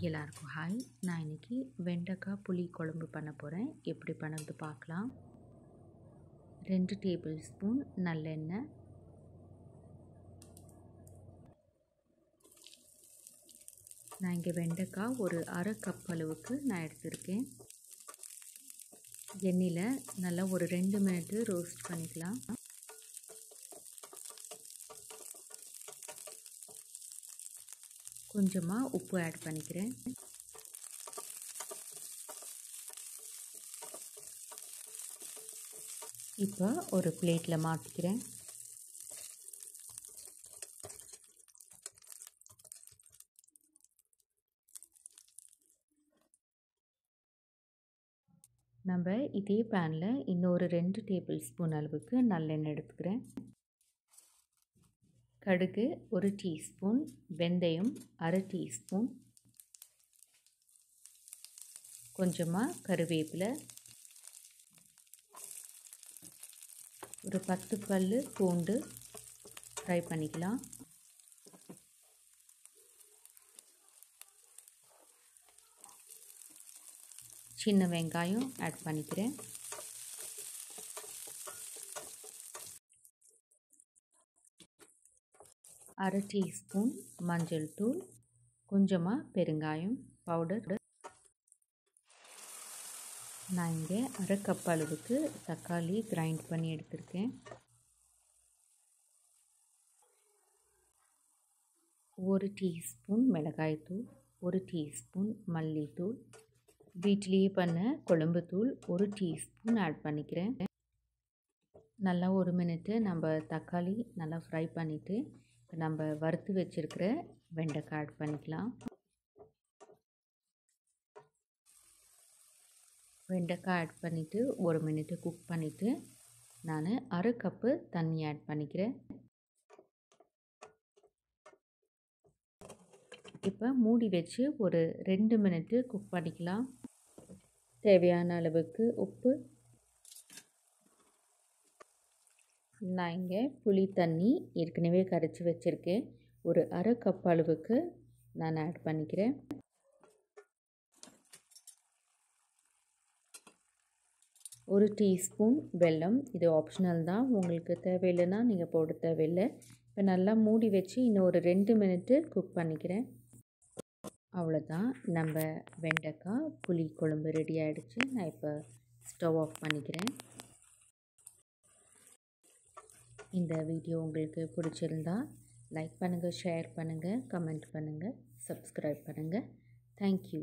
எல்லாருக்கும் ஹாய். நான் இன்றைக்கி வெண்டைக்காய் புளி குழம்பு பண்ண போகிறேன். எப்படி பண்ணுறது பார்க்கலாம். 2 டேபிள் ஸ்பூன் நல்லெண்ணெய், நான் இங்கே வெண்டைக்காய் ஒரு அரை கப் அளவுக்கு நான் எடுத்திருக்கேன். எண்ணெயில் நல்லா ஒரு 2 மினிட்டு ரோஸ்ட் பண்ணிக்கலாம். கொஞ்சமாக உப்பு ஆட் பண்ணிக்கிறேன். இப்போ ஒரு பிளேட்டில் மாற்றிக்கிறேன். நம்ம இதே பேனில் இன்னொரு 2 டேபிள் ஸ்பூன் அளவுக்கு நல்லெண்ணெய் எடுத்துக்கிறேன். கடுகு 1 டீஸ்பூன், வெந்தயம் அரை டீஸ்பூன், கொஞ்சமாக கருவேப்பிலை, ஒரு 10 பல் பூண்டு ஃப்ரை பண்ணிக்கலாம். சின்ன வெங்காயம் ஆட் பண்ணிக்கிறேன். அரை டீஸ்பூன் மஞ்சள் தூள், கொஞ்சமாக பெருங்காயம் பவுடர். நான் இங்கே அரை கப் அளவுக்கு தக்காளி கிரைண்ட் பண்ணி எடுத்திருக்கேன். 1 டீஸ்பூன் மிளகாய்த்தூள், 1 டீஸ்பூன் மல்லித்தூள், வீட்டிலேயே பண்ண குழம்பு தூள் 1 டீஸ்பூன் ஆட் பண்ணிக்கிறேன். நல்லா 1 மினிட்டு நம்ம தக்காளி நல்லா ஃப்ரை பண்ணிவிட்டு இப்போ நம்ம வறுத்து வச்சுருக்கிற வெண்டைக்காய் ஆட் பண்ணிக்கலாம். வெண்டைக்காய் ஆட் பண்ணிவிட்டு 1 மினிட்டு குக் பண்ணிவிட்டு நான் அரை கப்பு தண்ணி ஆட் பண்ணிக்கிறேன். இப்போ மூடி வச்சு ஒரு 2 மினிட்டு குக் பண்ணிக்கலாம். தேவையான அளவுக்கு உப்பு. நான் இங்கே புளி தண்ணி ஏற்கனவே கரைச்சி வச்சுருக்கேன். ஒரு அரை கப் அளவுக்கு நான் ஆட் பண்ணிக்கிறேன். ஒரு டீஸ்பூன் வெல்லம், இது ஆப்ஷனல் தான், உங்களுக்கு தேவையில்லைன்னா நீங்கள் போட தேவையில்லை. இப்போ நல்லா மூடி வச்சு இன்னும் ஒரு 2 மினிட்டு குக் பண்ணிக்கிறேன். அவ்வளோதான், நம்ம வெண்டைக்காய் புளி குழம்பு ரெடி ஆகிடுச்சு. நான் இப்போ ஸ்டவ் ஆஃப் பண்ணிக்கிறேன். இந்த வீடியோ உங்களுக்கு பிடிச்சிருந்தா லைக் பண்ணுங்கள், ஷேர் பண்ணுங்கள், கமெண்ட் பண்ணுங்கள், சப்ஸ்கிரைப் பண்ணுங்கள். தேங்க்யூ.